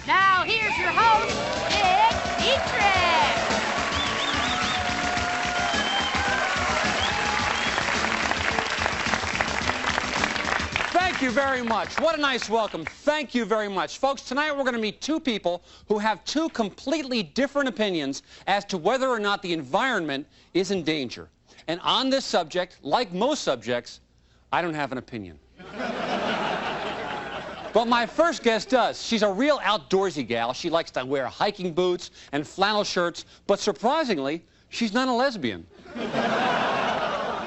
Now, here's your host, Dietrick. Thank you very much. What a nice welcome. Thank you very much. Folks, tonight we're going to meet two people who have two completely different opinions as to whether or not the environment is in danger. And on this subject, like most subjects, I don't have an opinion. But my first guest does. She's a real outdoorsy gal. She likes to wear hiking boots and flannel shirts, but surprisingly, she's not a lesbian.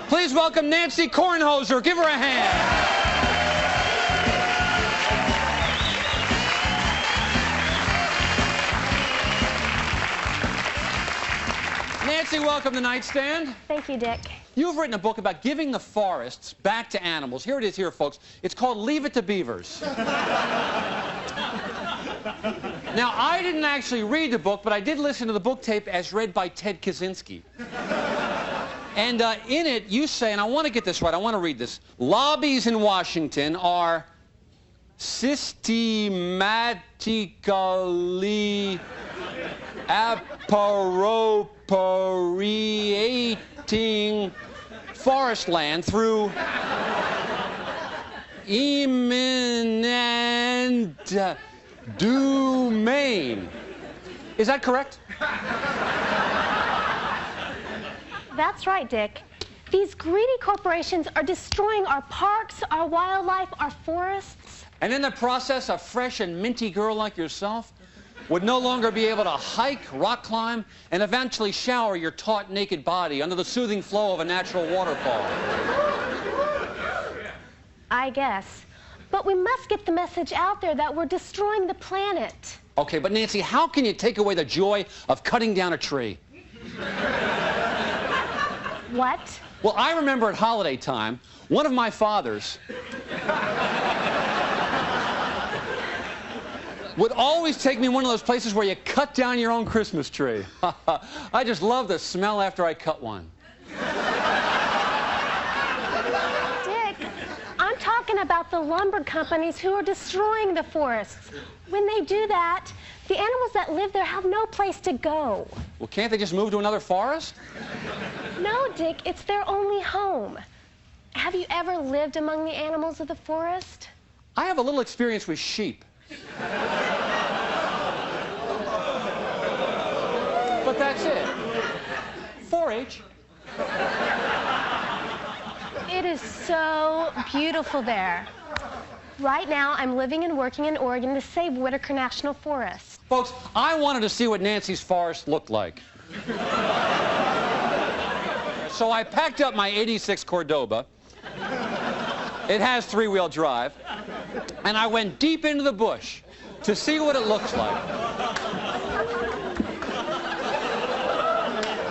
Please welcome Nancy Kornhoser. Give her a hand. Nancy, welcome to Nightstand. Thank you, Dick. You've written a book about giving the forests back to animals. Here it is here, folks. It's called Leave It to Beavers. Now, I didn't actually read the book, but I did listen to the book tape as read by Ted Kaczynski. And in it, you say, and I want to get this right, I want to read this. Lobbies in Washington are systematically appropriating forest land through eminent domain. Is that correct? That's right, Dick. These greedy corporations are destroying our parks, our wildlife, our forests. And in the process, a fresh and minty girl like yourself would no longer be able to hike, rock climb, and eventually shower your taut, naked body under the soothing flow of a natural waterfall. I guess. But we must get the message out there that we're destroying the planet. Okay, but Nancy, how can you take away the joy of cutting down a tree? What? Well, I remember at holiday time, one of my fathers would always take me one of those places where you cut down your own Christmas tree. I just love the smell after I cut one. Dick, I'm talking about the lumber companies who are destroying the forests. When they do that, the animals that live there have no place to go. Well, can't they just move to another forest? No, Dick, it's their only home. Have you ever lived among the animals of the forest? I have a little experience with sheep. But that's it. 4-H. It is so beautiful there. Right now, I'm living and working in Oregon to save Whitaker National Forest. Folks, I wanted to see what Nancy's forest looked like. So I packed up my '86 Cordoba. It has 3-wheel drive. And I went deep into the bush to see what it looks like.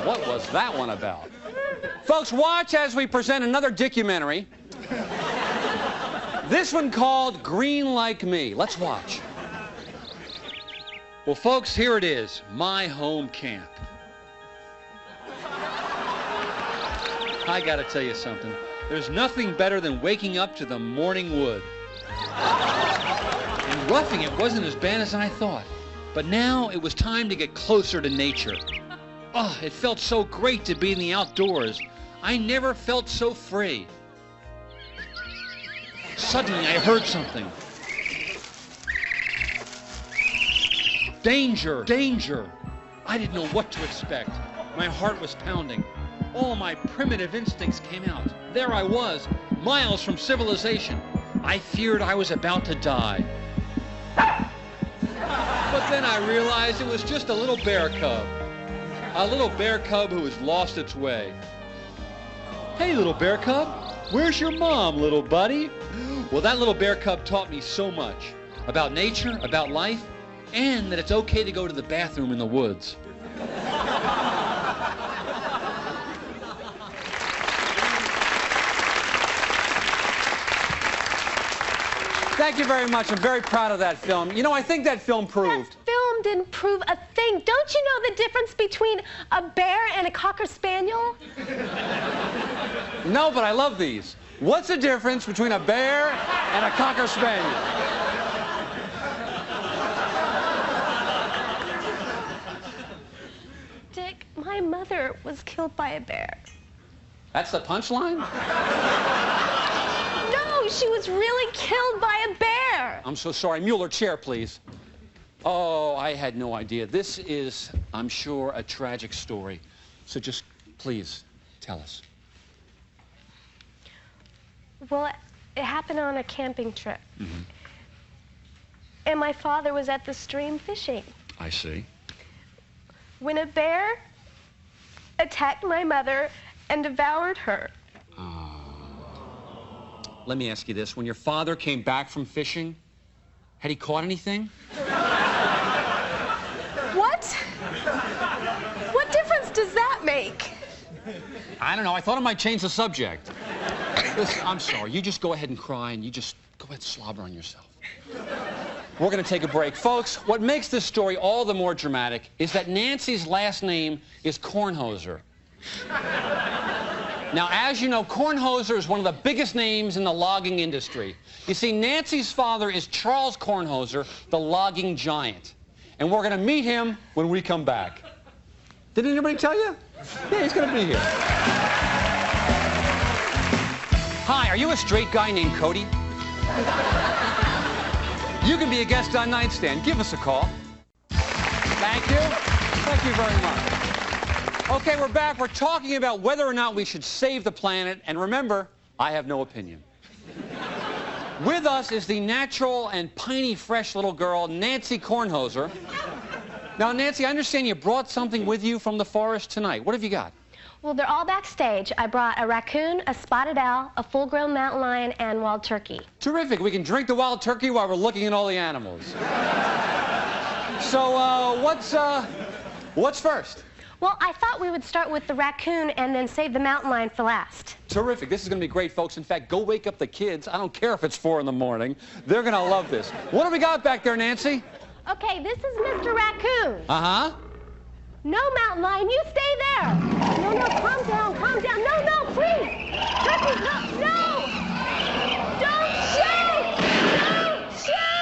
What was that one about? Folks, watch as we present another documentary. This one called Green Like Me. Let's watch. Well, folks, here it is, my home camp. I gotta tell you something. There's nothing better than waking up to the morning wood. And roughing it wasn't as bad as I thought. But now it was time to get closer to nature. Oh, it felt so great to be in the outdoors. I never felt so free. Suddenly I heard something. Danger! Danger! I didn't know what to expect. My heart was pounding. All my primitive instincts came out. There I was, miles from civilization. I feared I was about to die. But then I realized it was just a little bear cub. A little bear cub who has lost its way. Hey, little bear cub, where's your mom, little buddy? Well, that little bear cub taught me so much about nature, about life, and that it's okay to go to the bathroom in the woods. Thank you very much. I'm very proud of that film. You know, I think that film proved. That film didn't prove a thing. Don't you know the difference between a bear and a Cocker Spaniel? No, but I love these. What's the difference between a bear and a Cocker Spaniel? mother was killed by a bear. That's the punchline? No, she was really killed by a bear. I'm so sorry. Mueller, chair, please. Oh, I had no idea. This is, I'm sure, a tragic story. So just, please, tell us. Well, it happened on a camping trip. Mm-hmm. And my father was at the stream fishing I see. when a bear attacked my mother and devoured her. Let me ask you this. When your father came back from fishing, had he caught anything? What? What difference does that make? I don't know. I thought it might change the subject. Listen, I'm sorry. You just go ahead and cry, and you just go ahead and slobber on yourself. We're going to take a break. Folks, what makes this story all the more dramatic is that Nancy's last name is Kornhoser. Now, as you know, Kornhoser is one of the biggest names in the logging industry. You see, Nancy's father is Charles Kornhoser, the logging giant. And we're going to meet him when we come back. Did anybody tell you? Yeah, he's going to be here. Hi, are you a straight guy named Cody? You can be a guest on Nightstand. Give us a call. Thank you. Thank you very much. Okay, we're back. We're talking about whether or not we should save the planet. And remember, I have no opinion. With us is the natural and piney fresh little girl, Nancy Kornhoser. Now, Nancy, I understand you brought something with you from the forest tonight. What have you got? Well, they're all backstage. I brought a raccoon, a spotted owl, a full-grown mountain lion, and wild turkey. Terrific. We can drink the wild turkey while we're looking at all the animals. So, what's first? Well, I thought we would start with the raccoon and then save the mountain lion for last. Terrific. This is going to be great, folks. In fact, go wake up the kids. I don't care if it's 4 in the morning. They're going to love this. What do we got back there, Nancy? Okay, this is Mr. Raccoon. Uh-huh. No, mountain lion, you stay there. No, calm down, calm down. No, please. Turkey, no. Don't shoot. Don't shoot.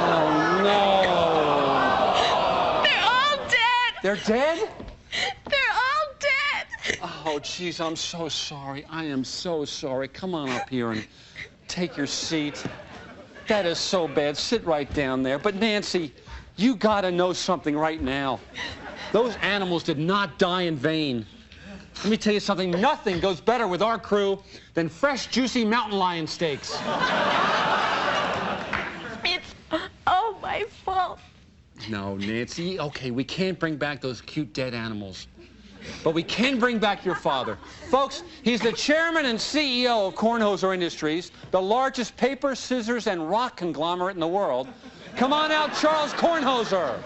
Oh, no. They're all dead. They're dead? They're all dead. Oh, geez, I'm so sorry. I am so sorry. Come on up here and take your seat. That is so bad. Sit right down there. But, Nancy, you got to know something right now. Those animals did not die in vain. Let me tell you something. Nothing goes better with our crew than fresh, juicy mountain lion steaks. It's all my fault. No, Nancy. Okay, we can't bring back those cute dead animals. But we can bring back your father. Folks, he's the chairman and CEO of Kornhoser Industries, the largest paper, scissors, and rock conglomerate in the world. Come on out, Charles Kornhoser.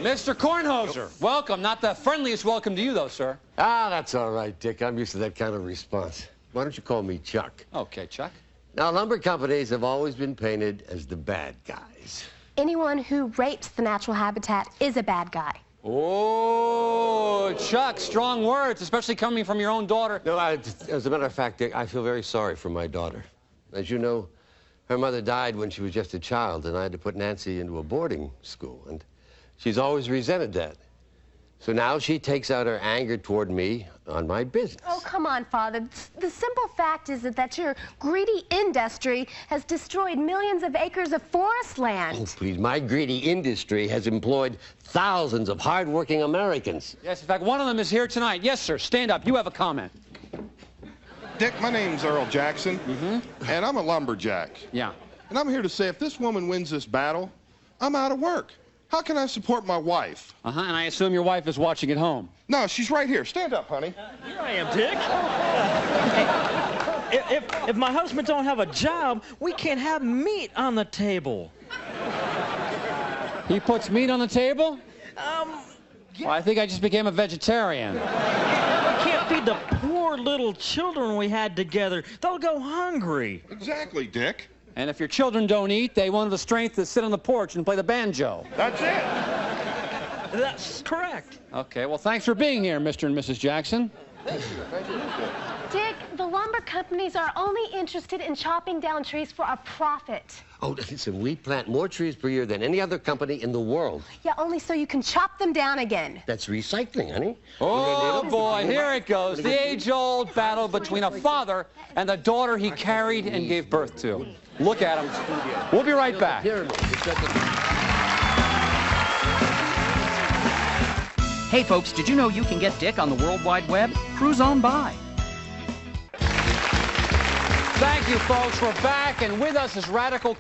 Mr. Kornhoser, welcome. Not the friendliest welcome to you, though, sir. Ah, that's all right, Dick. I'm used to that kind of response. Why don't you call me Chuck? Okay, Chuck. Now, lumber companies have always been painted as the bad guys. Anyone who rapes the natural habitat is a bad guy. Oh, Chuck, strong words, especially coming from your own daughter. No, as a matter of fact, Dick, I feel very sorry for my daughter. As you know, her mother died when she was just a child, and I had to put Nancy into a boarding school, and she's always resented that. So now she takes out her anger toward me on my business. Oh, come on, Father. The simple fact is that your greedy industry has destroyed millions of acres of forest land. Oh, please, my greedy industry has employed thousands of hard-working Americans. Yes, in fact, one of them is here tonight. Yes, sir, stand up. You have a comment. Dick, my name's Earl Jackson, and I'm a lumberjack. Yeah. And I'm here to say if this woman wins this battle, I'm out of work. How can I support my wife? And I assume your wife is watching at home. No, she's right here. Stand up, honey. Here I am, Dick. If my husband don't have a job, we can't have meat on the table. He puts meat on the table? Yeah. Well, I think I just became a vegetarian. We can't feed the poor little children we had together. They'll go hungry. Exactly, Dick. And if your children don't eat, they won't have the strength to sit on the porch and play the banjo. That's it. That's correct. Okay, well, thanks for being here, Mr. and Mrs. Jackson. Dick, the lumber companies are only interested in chopping down trees for a profit. Oh, listen, we plant more trees per year than any other company in the world. Yeah, only so you can chop them down again. That's recycling, honey. Oh, boy, here it goes. The age-old battle between a father and the daughter he carried and gave birth to. Look at him. We'll be right back. Hey, folks, did you know you can get Dick on the World Wide Web? Cruise on by. Thank you, folks. We're back, and with us is radical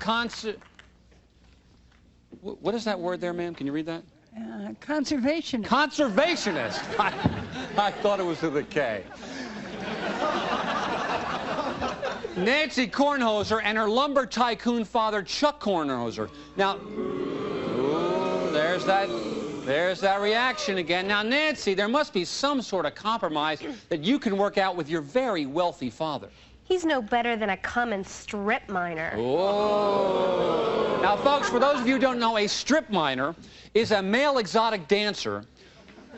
What is that word there, ma'am? Can you read that? Conservationist. Conservationist. I thought it was with a K. Nancy Kornhoser and her lumber tycoon father, Chuck Kornhoser. Now, ooh, there's that reaction again. Now, Nancy, there must be some sort of compromise that you can work out with your very wealthy father. He's no better than a common strip miner. Oh. Now, folks, for those of you who don't know, a strip miner is a male exotic dancer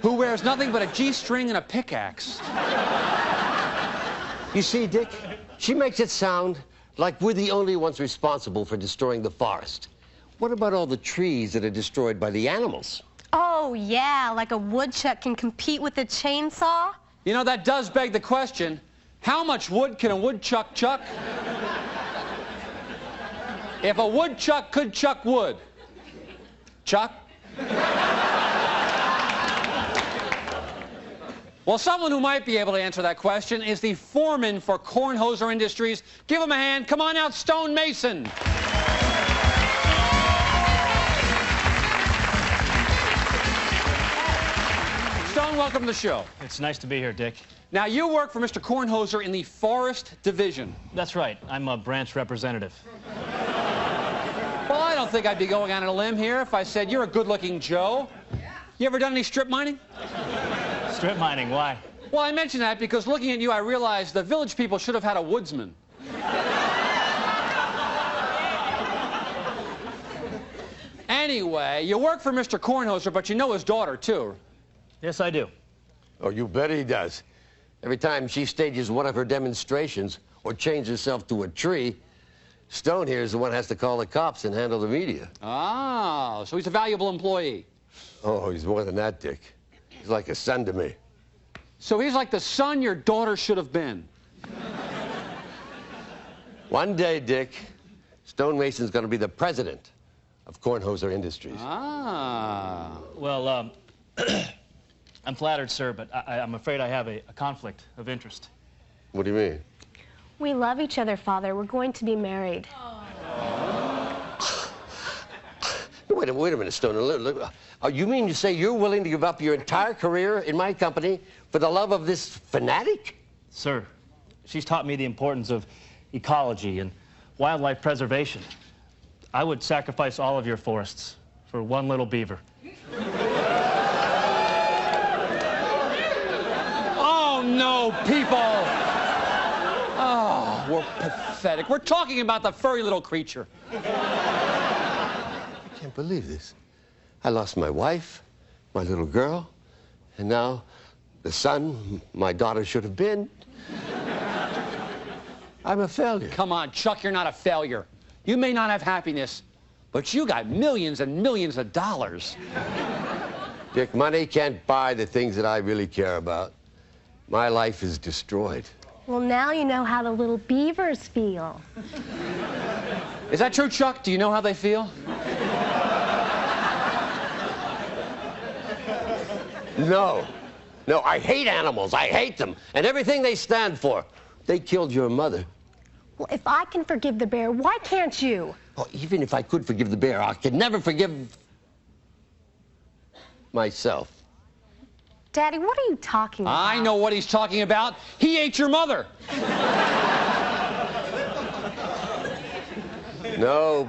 who wears nothing but a G-string and a pickaxe. You see, Dick, she makes it sound like we're the only ones responsible for destroying the forest. What about all the trees that are destroyed by the animals? Oh, yeah, like a woodchuck can compete with a chainsaw? You know, that does beg the question, how much wood can a woodchuck chuck? If a woodchuck could chuck wood, Chuck? Well, someone who might be able to answer that question is the foreman for Kornhoser Industries. Give him a hand. Come on out, Stone Mason. Stone, welcome to the show. It's nice to be here, Dick. Now, you work for Mr. Kornhoser in the Forest Division. That's right. I'm a branch representative. Well, I don't think I'd be going on a limb here if I said you're a good-looking Joe. You ever done any strip mining? Strip mining, why? Well, I mention that because looking at you, I realized the village people should have had a woodsman. Anyway, you work for Mr. Kornhoser, but you know his daughter, too. Yes, I do. Oh, you bet he does. Every time she stages one of her demonstrations or chains herself to a tree, Stone here is the one who has to call the cops and handle the media. Ah, so he's a valuable employee. Oh, he's more than that, Dick. He's like a son to me. So he's like the son your daughter should have been. One day, Dick, Stone Mason's going to be the president of Kornhoser Industries. Ah. Well, I'm flattered, sir, but I'm afraid I have a conflict of interest. What do you mean? We love each other, Father. We're going to be married. Wait a minute, Stone. Look, you mean to say you're willing to give up your entire career in my company for the love of this fanatic? Sir, she's taught me the importance of ecology and wildlife preservation. I would sacrifice all of your forests for one little beaver. Oh, no, people. Oh, we're pathetic. We're talking about the furry little creature. I can't believe this. I lost my wife, my little girl, and now the son my daughter should have been. I'm a failure. Come on, Chuck, you're not a failure. You may not have happiness, but you got millions and millions of dollars. Dick, money can't buy the things that I really care about. My life is destroyed. Well, now you know how the little beavers feel. Is that true, Chuck? Do you know how they feel? No. No, I hate animals. I hate them. And everything they stand for. They killed your mother. Well, if I can forgive the bear, why can't you? Oh, even if I could forgive the bear, I could never forgive myself. Daddy, what are you talking about? I know what he's talking about. He ate your mother. No,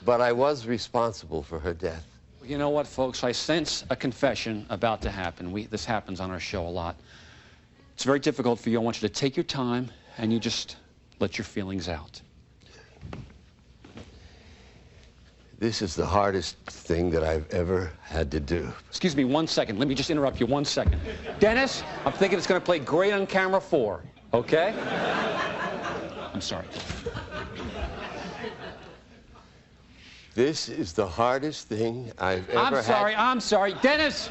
but I was responsible for her death. You know what, folks? I sense a confession about to happen. This happens on our show a lot. It's very difficult for you. I want you to take your time and you just let your feelings out. This is the hardest thing that I've ever had to do. Excuse me 1 second. Let me just interrupt you 1 second. Dennis, I'm thinking it's going to play great on camera 4, okay? I'm sorry. This is the hardest thing I've ever had. I'm sorry. Dennis,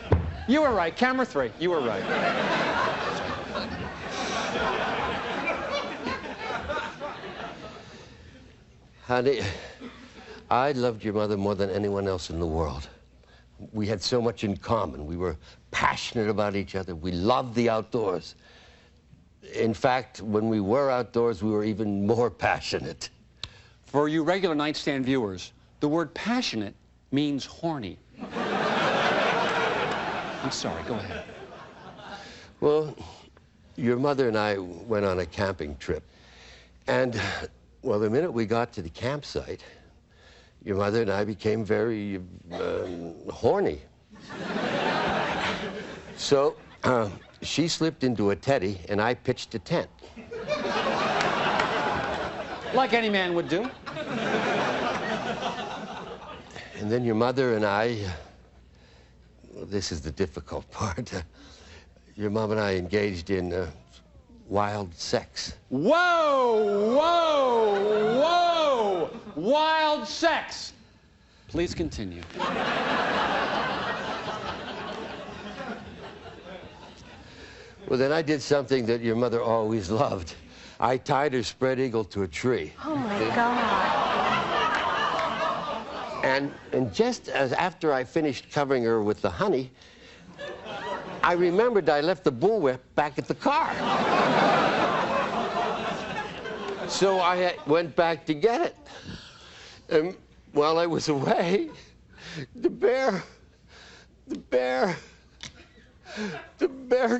you were right. Camera 3, you were right. Honey, I loved your mother more than anyone else in the world. We had so much in common. We were passionate about each other. We loved the outdoors. In fact, when we were outdoors, we were even more passionate. For you regular nightstand viewers, the word passionate means horny. I'm sorry, go ahead. Well, your mother and I went on a camping trip. And, well, the minute we got to the campsite, your mother and I became very horny. So she slipped into a teddy, and I pitched a tent. Like any man would do. And then your mother and I, well, this is the difficult part. Your mom and I engaged in wild sex. Whoa, whoa, whoa! Wild sex. Please continue. Well, then I did something that your mother always loved. I tied her spread eagle to a tree. Oh, my God. And just as after I finished covering her with the honey, I remembered I left the bullwhip back at the car. So I went back to get it. And while I was away, the bear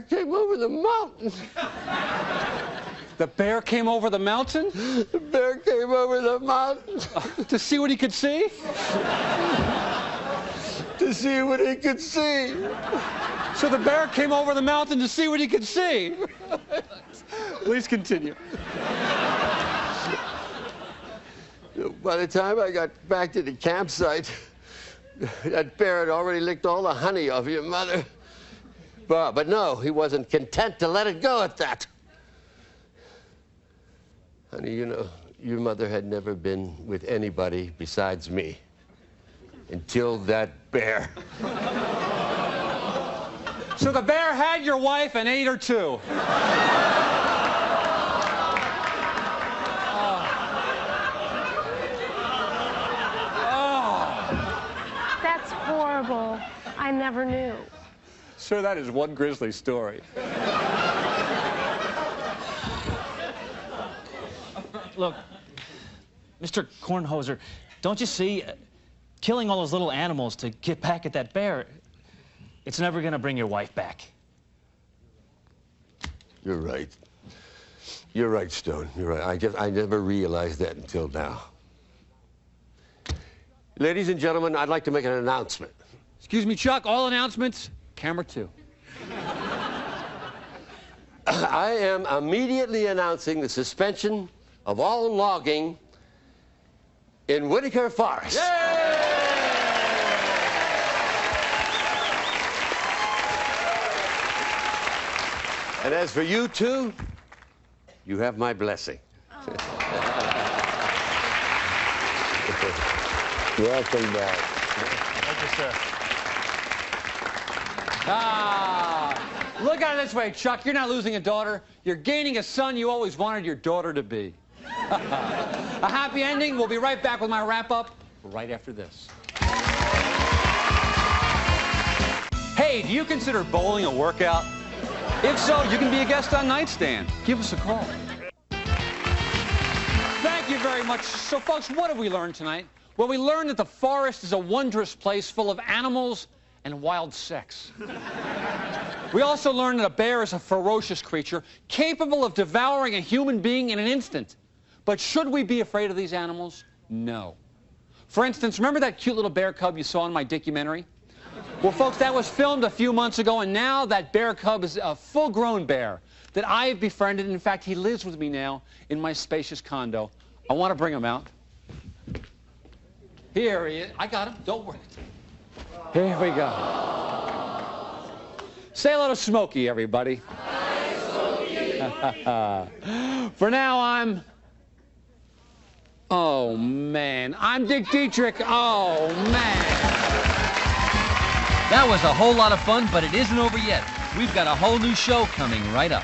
came over the mountain. The bear came over the mountain? The bear came over the mountain. To see what he could see? To see what he could see. So the bear came over the mountain to see what he could see. Please continue. By the time I got back to the campsite, that bear had already licked all the honey off your mother. But no, he wasn't content to let it go at that. Honey, you know, your mother had never been with anybody besides me until that bear. So the bear had your wife and ate her too. That's horrible. I never knew. Sir, that is one grisly story. Look, Mr. Kornhoser, don't you see, killing all those little animals to get back at that bear, it's never going to bring your wife back. You're right. You're right, Stone. You're right. I never realized that until now. Ladies and gentlemen, I'd like to make an announcement. Excuse me, Chuck, all announcements, camera 2. I am immediately announcing the suspension of all logging in Whitaker Forest. And as for you two, you have my blessing. Welcome back. Thank you, sir. Look at it this way, Chuck. You're not losing a daughter. You're gaining a son you always wanted your daughter to be. A happy ending. We'll be right back with my wrap-up right after this. Hey, do you consider bowling a workout? If so, you can be a guest on Nightstand. Give us a call. Thank you very much. So, folks, what have we learned tonight? Well, we learned that the forest is a wondrous place full of animals and wild sex. We also learned that a bear is a ferocious creature capable of devouring a human being in an instant. But should we be afraid of these animals? No. For instance, remember that cute little bear cub you saw in my documentary? Well, folks, that was filmed a few months ago, and now that bear cub is a full-grown bear that I have befriended. In fact, he lives with me now in my spacious condo. I want to bring him out. Here he is. I got him. Don't worry. Here we go. Say hello to Smokey, everybody. Hi, Smokey. For now, oh, man. I'm Dick Dietrick. Oh, man. That was a whole lot of fun, but it isn't over yet. We've got a whole new show coming right up.